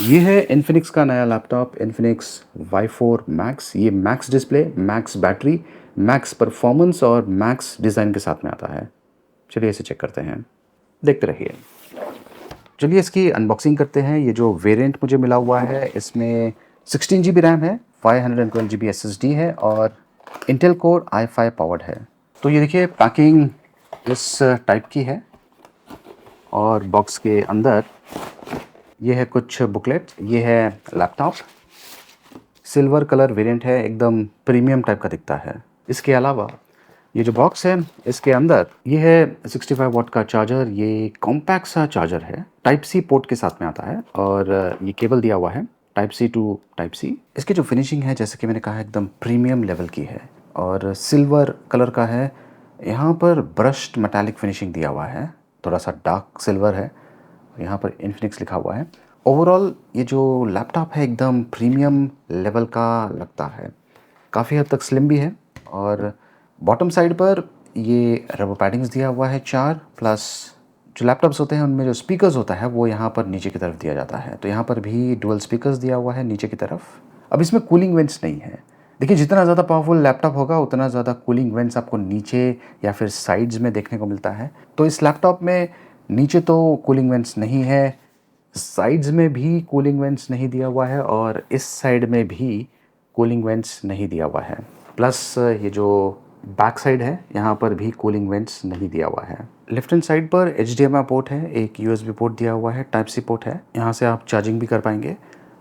ये है इन्फिनिक्स का नया लैपटॉप इन्फिनिक्स Y4 मैक्स। ये max display, max battery, max performance और मैक्स डिज़ाइन के साथ में आता है। चलिए इसे चेक करते हैं, देखते रहिए। चलिए इसकी अनबॉक्सिंग करते हैं। ये जो वेरिएंट मुझे मिला हुआ है इसमें 16 GB रैम है, 512 GB SSD है और इंटेल कोर i5 पावर्ड है। तो ये देखिए पैकिंग इस टाइप की है और बॉक्स के अंदर ये है कुछ बुकलेट। ये है लैपटॉप, सिल्वर कलर वेरिएंट है, एकदम प्रीमियम टाइप का दिखता है। इसके अलावा ये जो बॉक्स है इसके अंदर ये है 65 वाट का चार्जर। ये कॉम्पैक्ट सा चार्जर है, टाइप सी पोर्ट के साथ में आता है और ये केबल दिया हुआ है type C to type C. इसकी जो फिनिशिंग है जैसे कि मैंने कहा एकदम प्रीमियम लेवल की है और सिल्वर कलर का है। यहाँ पर ब्रश्ड मेटालिक फिनिशिंग दिया हुआ है, थोड़ा सा डार्क सिल्वर है। यहाँ पर इन्फिनिक्स लिखा हुआ है। ओवरऑल ये जो लैपटॉप है एकदम प्रीमियम लेवल का लगता है, काफ़ी हद तक स्लिम भी है और बॉटम साइड पर ये रबर पैडिंग्स दिया हुआ है 4 प्लस जो लैपटॉप्स होते हैं उनमें जो स्पीकर्स होता है वो यहाँ पर नीचे की तरफ दिया जाता है। तो यहाँ पर भी डुअल स्पीकर्स दिया हुआ है नीचे की तरफ। अब इसमें कूलिंग वेंट्स नहीं है। देखिए जितना ज़्यादा पावरफुल लैपटॉप होगा उतना ज़्यादा कूलिंग वेंट्स आपको नीचे या फिर साइड्स में देखने को मिलता है। तो इस लैपटॉप में नीचे तो कूलिंग वेंट्स नहीं है, साइड्स में भी कूलिंग वेंट्स नहीं दिया हुआ है और इस साइड में भी कूलिंग वेंट्स नहीं दिया हुआ है। प्लस ये जो बैक साइड है यहाँ पर भी कूलिंग वेंट्स नहीं दिया हुआ है। लेफ्ट हैंड साइड पर HDMI पोर्ट है, एक USB पोर्ट दिया हुआ है, टाइप सी पोर्ट है, यहाँ से आप चार्जिंग भी कर पाएंगे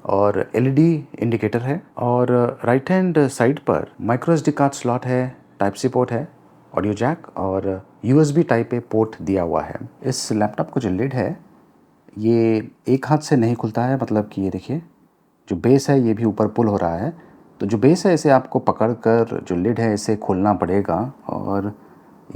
और LED इंडिकेटर है। और राइट हैंड साइड पर माइक्रो SD कार्ड स्लॉट है, टाइप सी पोर्ट है, ऑडियो जैक और USB टाइप ए पोर्ट दिया हुआ है। इस लैपटॉप का जो लिड है ये एक हाथ से नहीं खुलता है, मतलब कि ये देखिए जो बेस है ये भी ऊपर पुल हो रहा है। तो जो बेस है इसे आपको पकड़कर जो लिड है इसे खोलना पड़ेगा और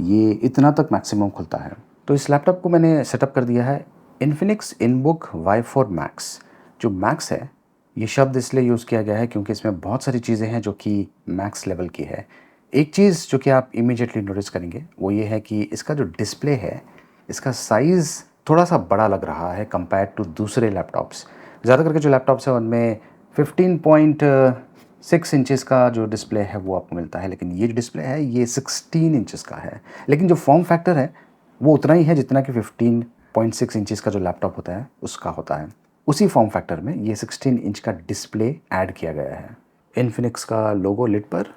ये इतना तक मैक्सिमम खुलता है। तो इस लैपटॉप को मैंने सेटअप कर दिया है इन्फिनिक्स इनबुक Y4 मैक्स। जो मैक्स है ये शब्द इसलिए यूज़ किया गया है क्योंकि इसमें बहुत सारी चीज़ें हैं जो कि मैक्स लेवल की है। एक चीज़ जो कि आप इमीडिएटली नोटिस करेंगे वो ये है कि इसका जो डिस्प्ले है इसका साइज़ थोड़ा सा बड़ा लग रहा है कंपेयर टू दूसरे लैपटॉप्स। ज़्यादा करके जो लैपटॉप्स हैं उनमें 15.6 इंचेस का जो डिस्प्ले है वो आपको मिलता है, लेकिन ये जो डिस्प्ले है ये 16 इंचेस का है। लेकिन जो फॉर्म फैक्टर है वो उतना ही है जितना कि 15.6 इंचेस का जो लैपटॉप होता है उसका होता है। उसी फॉर्म फैक्टर में ये 16 इंच का डिस्प्ले ऐड किया गया है। इन्फिनिक्स का लोगो लिड पर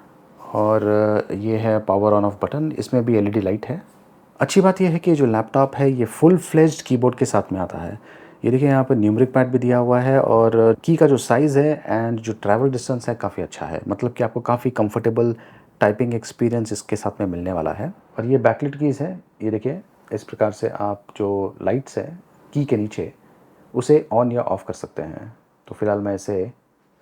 और ये है पावर ऑन ऑफ बटन, इसमें भी LED लाइट है। अच्छी बात यह है कि जो लैपटॉप है ये फुल फ्लेज्ड कीबोर्ड के साथ में आता है। ये देखिए यहाँ पर न्यूमेरिक पैड भी दिया हुआ है और की का जो साइज़ है एंड जो ट्रैवल डिस्टेंस है काफ़ी अच्छा है, मतलब कि आपको काफ़ी कंफर्टेबल टाइपिंग एक्सपीरियंस इसके साथ में मिलने वाला है। और ये बैकलिट कीज़ है, ये देखिए इस प्रकार से आप जो लाइट्स है की के नीचे उसे ऑन या ऑफ़ कर सकते हैं। तो फिलहाल मैं इसे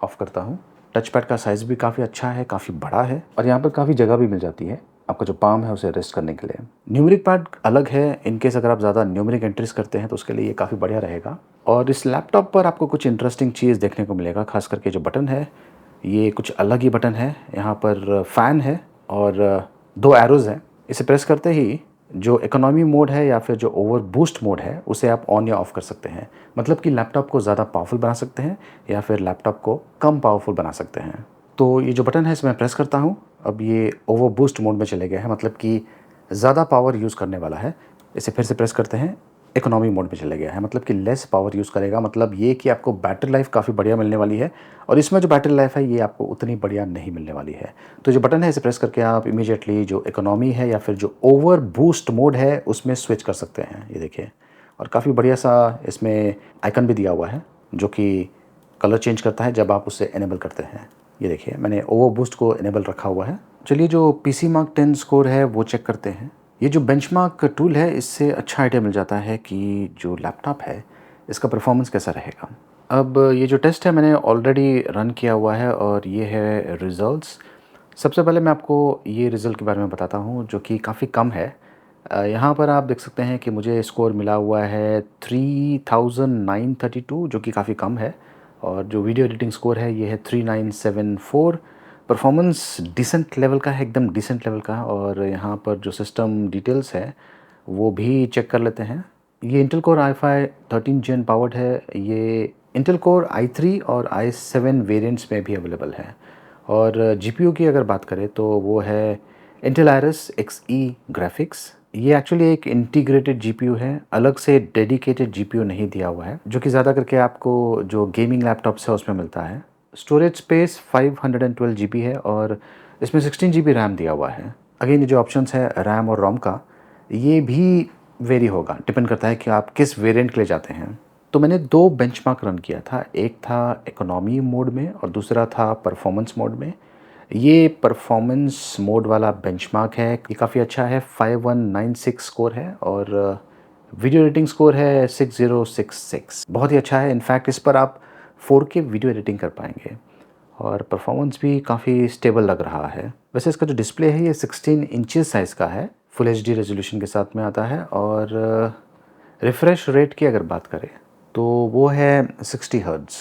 ऑफ़ करता हूँ। टच पैड का साइज़ भी काफ़ी अच्छा है, काफ़ी बड़ा है और यहाँ पर काफ़ी जगह भी मिल जाती है आपका जो पाम है उसे रेस्ट करने के लिए। न्यूमेरिक पैड अलग है, इनकेस अगर आप ज़्यादा न्यूमेरिक एंट्रीज करते हैं तो उसके लिए ये काफ़ी बढ़िया रहेगा। और इस लैपटॉप पर आपको कुछ इंटरेस्टिंग चीज़ देखने को मिलेगा, खास करके जो बटन है ये कुछ अलग ही बटन है। यहाँ पर फ़ैन है और 2 एरोज़ हैं। इसे प्रेस करते ही जो इकोनॉमी मोड है या फिर जो ओवर बूस्ट मोड है उसे आप ऑन या ऑफ़ कर सकते हैं, मतलब कि लैपटॉप को ज़्यादा पावरफुल बना सकते हैं या फिर लैपटॉप को कम पावरफुल बना सकते हैं। तो ये जो बटन है इसे मैं प्रेस करता हूँ, अब ये ओवर बूस्ट मोड में चले गया है, मतलब कि ज़्यादा पावर यूज़ करने वाला है। इसे फिर से प्रेस करते हैं, इकोनॉमी मोड में चले गया है, मतलब कि लेस पावर यूज़ करेगा। मतलब ये कि आपको बैटरी लाइफ काफ़ी बढ़िया मिलने वाली है और इसमें जो बैटरी लाइफ है ये आपको उतनी बढ़िया नहीं मिलने वाली है। तो जो बटन है इसे प्रेस करके आप इमीडिएटली जो इकोनॉमी है या फिर जो ओवर बूस्ट मोड है उसमें स्विच कर सकते हैं। ये देखिए, और काफ़ी बढ़िया सा इसमें आइकन भी दिया हुआ है जो कि कलर चेंज करता है जब आप उसे इनेबल करते हैं। ये देखिए मैंने ओवर बूस्ट को इनेबल रखा हुआ है। चलिए जो PC मार्क 10 स्कोर है वो चेक करते हैं। ये जो बेंचमार्क टूल है इससे अच्छा आइडिया मिल जाता है कि जो लैपटॉप है इसका परफॉर्मेंस कैसा रहेगा। अब ये जो टेस्ट है मैंने ऑलरेडी रन किया हुआ है और ये है रिज़ल्ट्स। सबसे पहले मैं आपको ये रिज़ल्ट के बारे में बताता हूँ जो कि काफ़ी कम है। यहाँ पर आप देख सकते हैं कि मुझे स्कोर मिला हुआ है 3932 जो कि काफ़ी कम है और जो वीडियो एडिटिंग स्कोर है ये है 3974। परफॉर्मेंस डिसेंट लेवल का है, एकदम डिसेंट लेवल का। और यहाँ पर जो सिस्टम डिटेल्स है वो भी चेक कर लेते हैं। ये इंटेल कोर i5 13 जेन पावर्ड है। ये इंटेल कोर i3 और i7 वेरिएंट्स में भी अवेलेबल है। और जीपीयू की अगर बात करें तो वो है इंटेल आइरिस Xe ग्राफिक्स। ये एक्चुअली एक इंटीग्रेटेड जीपीयू है, अलग से डेडिकेटेड जीपीयू नहीं दिया हुआ है, जो कि ज़्यादा करके आपको जो गेमिंग लैपटॉप्स है उसमें मिलता है। स्टोरेज स्पेस 512 जीबी है और इसमें 16 जीबी रैम दिया हुआ है। अगेन ये जो ऑप्शंस है रैम और रोम का, ये भी वेरी होगा, डिपेंड करता है कि आप किस वेरिएंट के लिए जाते हैं। तो मैंने 2 बेंचमार्क रन किया था, एक था इकोनॉमी मोड में और दूसरा था परफॉर्मेंस मोड में। ये परफॉर्मेंस मोड वाला बेंचमार्क है, ये काफ़ी अच्छा है, 5196 स्कोर है और वीडियो एडिटिंग स्कोर है 6066। बहुत ही अच्छा है, इनफैक्ट इस पर आप 4K वीडियो एडिटिंग कर पाएंगे और परफॉर्मेंस भी काफ़ी स्टेबल लग रहा है। वैसे इसका जो डिस्प्ले है ये 16 इंचेस साइज़ का है, फुल एचडी रेजोल्यूशन के साथ में आता है और रिफ्रेश रेट की अगर बात करें तो वो है 60 हर्ट्ज़।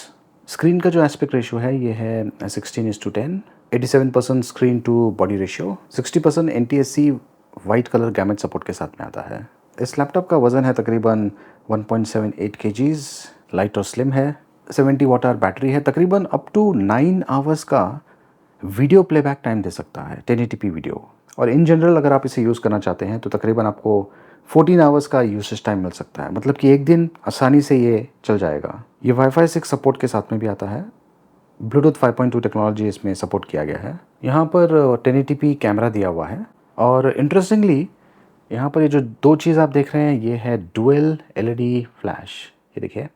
स्क्रीन का जो एस्पेक्ट रेशियो है ये है 16:10, 87% screen to body ratio, 60% NTSC white colour gamut support के साथ में आता है। इस लैपटॉप का वज़न है तकरीबन 1.78 kgs, लाइट और स्लिम है, 70 वाट आवर बैटरी है, तकरीबन अप टू 9 आवर्स का वीडियो प्लेबैक टाइम दे सकता है, 1080p वीडियो। और इन जनरल अगर आप इसे यूज़ करना चाहते हैं तो तकरीबन आपको 14 आवर्स का यूसेज टाइम मिल सकता है, मतलब कि एक दिन आसानी से ये चल जाएगा। ये वाईफाई 6 सपोर्ट के साथ में भी आता है, ब्लूटूथ 5.2 टेक्नोलॉजी इसमें सपोर्ट किया गया है। यहाँ पर 1080p कैमरा दिया हुआ है और इंटरेस्टिंगली यहाँ पर ये जो 2 चीज़ आप देख रहे हैं ये है डुअल LED फ्लैश। ये देखिए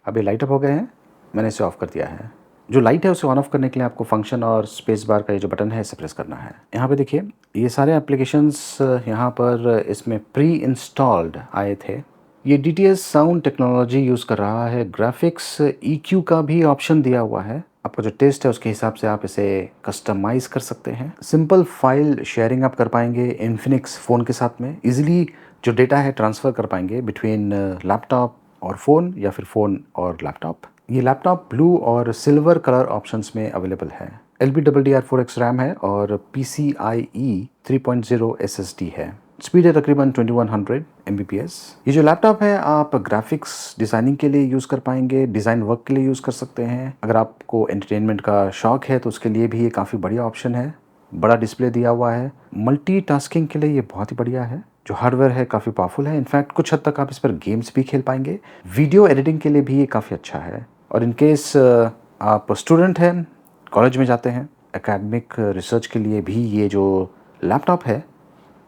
अब ये लाइट अप हो गए हैं, मैंने इसे ऑफ़ कर दिया है। जो लाइट है उसे ऑन ऑफ करने के लिए आपको फंक्शन और स्पेस बार का ये जो बटन है इसे प्रेस करना है। यहाँ पे देखिए ये सारे एप्लीकेशंस यहाँ पर इसमें प्री इंस्टॉल्ड आए थे। ये DTS साउंड टेक्नोलॉजी यूज़ कर रहा है, ग्राफिक्स EQ का भी ऑप्शन दिया हुआ है, आपका जो टेस्ट है उसके हिसाब से आप इसे कस्टमाइज़ कर सकते हैं। सिंपल फाइल शेयरिंग आप कर पाएंगे इन्फिनिक्स फ़ोन के साथ में, इजीली जो डेटा है ट्रांसफ़र कर पाएंगे बिटवीन लैपटॉप और फ़ोन या फिर फ़ोन और लैपटॉप। ये लैपटॉप ब्लू और सिल्वर कलर ऑप्शंस में अवेलेबल है। LPDDR4X रैम है और PCIe 3.0 SSD है। स्पीड है तकरीबन 2100 Mbps। ये जो लैपटॉप है आप ग्राफिक्स डिज़ाइनिंग के लिए यूज़ कर पाएंगे, डिज़ाइन वर्क के लिए यूज़ कर सकते हैं। अगर आपको एंटरटेनमेंट का शौक़ है तो उसके लिए भी ये काफ़ी बढ़िया ऑप्शन है। बड़ा डिस्प्ले दिया हुआ है, मल्टीटास्किंग के लिए ये बहुत ही बढ़िया है। जो हार्डवेयर है काफ़ी पावरफुल है, इनफैक्ट कुछ हद तक आप इस पर गेम्स भी खेल पाएंगे। वीडियो एडिटिंग के लिए भी ये काफ़ी अच्छा है और इन केस आप स्टूडेंट हैं, कॉलेज में जाते हैं, एकेडमिक रिसर्च के लिए भी ये जो लैपटॉप है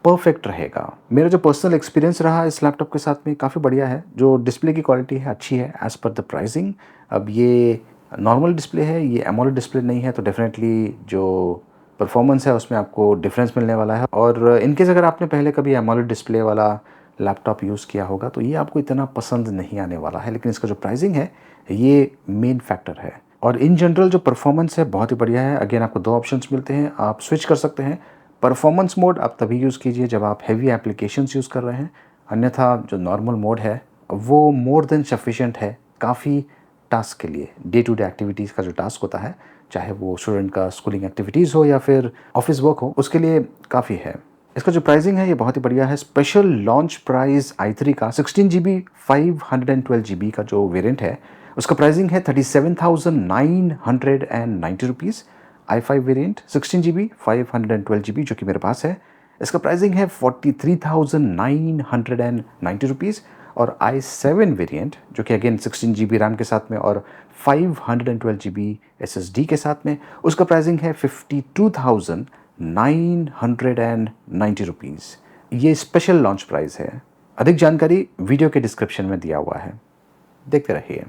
परफेक्ट रहेगा। मेरा जो पर्सनल एक्सपीरियंस रहा इस लैपटॉप के साथ में काफ़ी बढ़िया है। जो डिस्प्ले की क्वालिटी है अच्छी है एज़ पर द प्राइसिंग। अब ये नॉर्मल डिस्प्ले है, ये एमोलेड डिस्प्ले नहीं है, तो डेफिनेटली जो परफॉर्मेंस है उसमें आपको डिफरेंस मिलने वाला है। और इनकेस अगर आपने पहले कभी एमोलेड डिस्प्ले वाला लैपटॉप यूज़ किया होगा तो ये आपको इतना पसंद नहीं आने वाला है, लेकिन इसका जो प्राइसिंग है ये मेन फैक्टर है। और इन जनरल जो परफॉर्मेंस है बहुत ही बढ़िया है। अगेन आपको 2 ऑप्शंस मिलते हैं, आप स्विच कर सकते हैं। परफॉर्मेंस मोड आप तभी यूज़ कीजिए जब आप हैवी एप्लीकेशंस यूज़ कर रहे हैं, अन्यथा जो नॉर्मल मोड है वो मोर देन सफिशिएंट है काफ़ी टास्क के लिए। डे टू डे एक्टिविटीज़ का जो टास्क होता है, चाहे वो स्टूडेंट का स्कूलिंग एक्टिविटीज़ हो या फिर ऑफिस वर्क हो, उसके लिए काफ़ी है। इसका जो प्राइसिंग है ये बहुत ही बढ़िया है। स्पेशल लॉन्च प्राइस i3 का 16 GB 512 GB का जो वेरिएंट है उसका प्राइसिंग है 37,990 rupees. i5 variant 16 GB 512 GB जो कि मेरे पास है, इसका प्राइसिंग है 43,990 रुपीज़। और i7 वेरिएंट जो कि अगेन 16 GB रैम के साथ में और 512 GB SSD के साथ में, उसका प्राइसिंग है 52,990 रुपीज़। ये स्पेशल लॉन्च प्राइस है। अधिक जानकारी वीडियो के डिस्क्रिप्शन में दिया हुआ है, देखते रहिए।